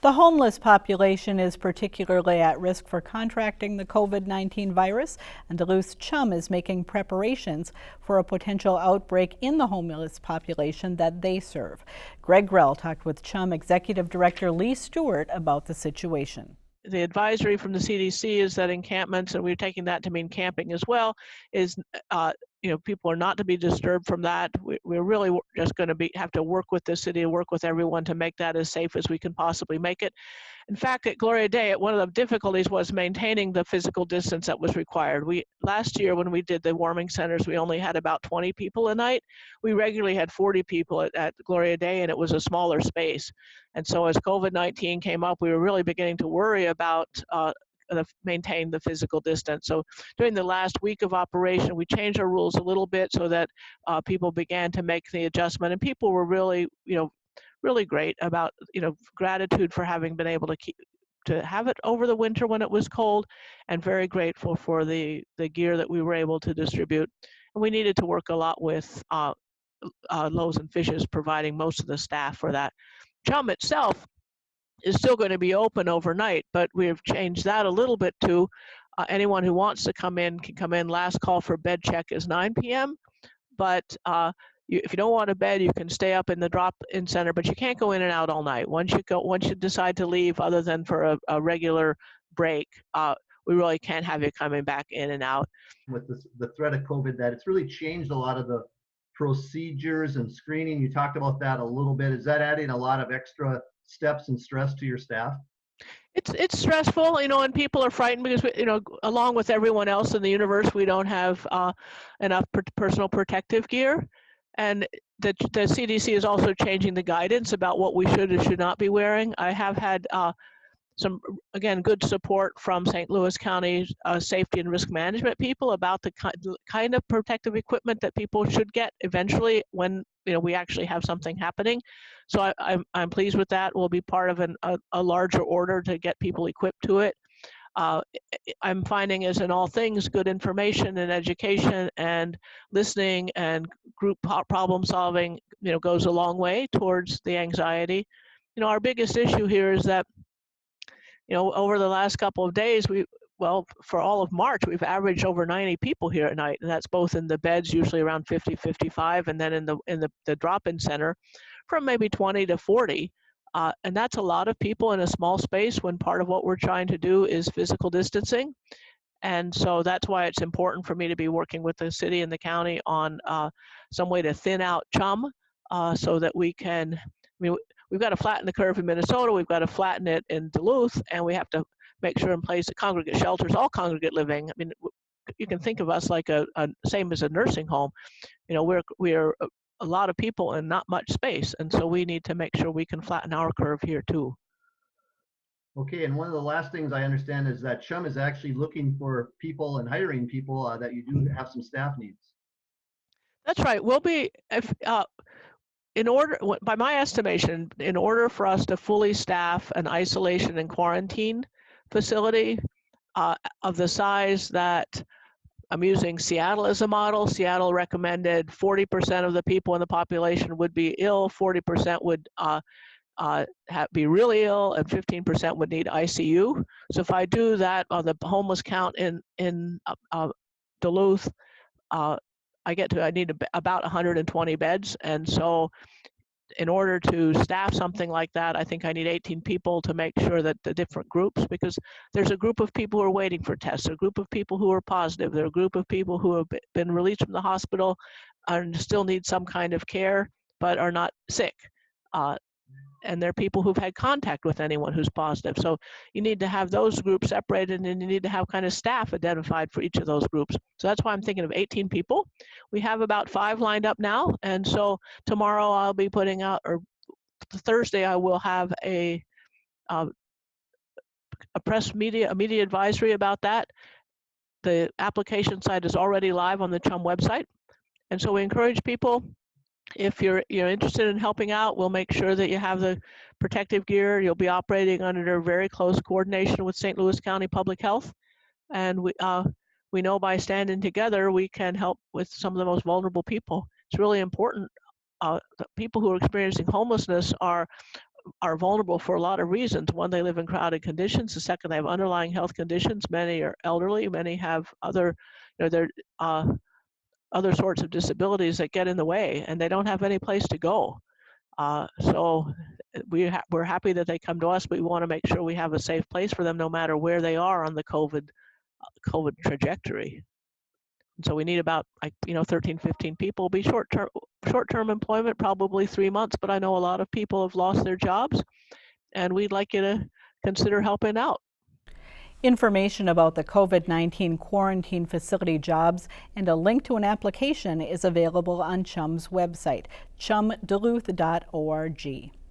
The homeless population is particularly at risk for contracting the COVID-19 virus, and Duluth's Chum is making preparations for a potential outbreak in the homeless population that they serve. Greg Grell talked with Chum Executive Director Lee Stewart about the situation. The advisory from the CDC is that encampments, and we're taking that to mean camping as well, is people are not to be disturbed from that. We're really just going to have to work with the city, work with everyone to make that as safe as we can possibly make it. In fact, at Gloria Day, one of the difficulties was maintaining the physical distance that was required. Last year when we did the warming centers, we only had about 20 people a night. We regularly had 40 people at Gloria Day, and it was a smaller space. And so as COVID-19 came up, we were really beginning to worry about maintain the physical distance. So during the last week of operation, we changed our rules a little bit so that people began to make the adjustment, and people were really, really great about, gratitude for having been able to have it over the winter when it was cold, and very grateful for the gear that we were able to distribute. And we needed to work a lot with Loaves and Fishes providing most of the staff for that. Chum itself is still going to be open overnight, but we've changed that a little bit to anyone who wants to come in can come in. Last call for bed check is 9 p.m. But if you don't want a bed, you can stay up in the drop-in center, but you can't go in and out all night. Once you decide to leave, other than for a regular break, we really can't have you coming back in and out. With the threat of COVID, that it's really changed a lot of the procedures and screening. You talked about that a little bit. Is that adding a lot of extra steps and stress to your staff? It's stressful, and people are frightened because, along with everyone else in the universe, we don't have enough personal protective gear. And the CDC is also changing the guidance about what we should and should not be wearing. I have had some, again, good support from St. Louis County safety and risk management people about the kind of protective equipment that people should get eventually when we actually have something happening. So I'm pleased with that. We'll be part of a larger order to get people equipped to it. I'm finding, as in all things, good information and education and listening and group problem solving, goes a long way towards the anxiety. Our biggest issue here is that, over the last couple of days, for all of March, we've averaged over 90 people here at night, and that's both in the beds, usually around 50, 55, and then in the drop-in center from maybe 20 to 40. And that's a lot of people in a small space when part of what we're trying to do is physical distancing. And so that's why it's important for me to be working with the city and the county on some way to thin out Chum so that we can, we've got to flatten the curve in Minnesota, we've got to flatten it in Duluth, and we have to make sure in place the congregate shelters, all congregate living. You can think of us like a same as a nursing home. We're a lot of people and not much space, and so we need to make sure we can flatten our curve here too. Okay, and one of the last things I understand is that Chum is actually looking for people and hiring people that you do have some staff needs. That's right. We'll be, by my estimation, in order for us to fully staff an isolation and quarantine facility of the size that I'm using Seattle as a model. Seattle recommended 40% of the people in the population would be ill, 40% would be really ill, and 15% would need ICU. So if I do that on the homeless count in Duluth, I need about 120 beds. And so in order to staff something like that, I think I need 18 people to make sure that the different groups, because there's a group of people who are waiting for tests, a group of people who are positive, there are a group of people who have been released from the hospital and still need some kind of care, but are not sick. And there are people who've had contact with anyone who's positive. So you need to have those groups separated, and you need to have kind of staff identified for each of those groups. So that's why I'm thinking of 18 people. We have about 5 lined up now. And so tomorrow I'll be putting out, or Thursday I will have a media advisory about that. The application site is already live on the Chum website. And so we encourage people, if you're interested in helping out, we'll make sure that you have the protective gear. You'll be operating under very close coordination with St. Louis County Public Health. And we know by standing together, we can help with some of the most vulnerable people. It's really important. The people who are experiencing homelessness are are vulnerable for a lot of reasons. One, they live in crowded conditions. The second, they have underlying health conditions. Many are elderly. Many have other, other sorts of disabilities that get in the way, and they don't have any place to go. So we're happy that they come to us, but we want to make sure we have a safe place for them no matter where they are on the COVID trajectory. And so we need about 13, 15 people. It'll be short-term employment, probably 3 months, but I know a lot of people have lost their jobs, and we'd like you to consider helping out. Information about the COVID-19 quarantine facility jobs and a link to an application is available on Chum's website, chumduluth.org.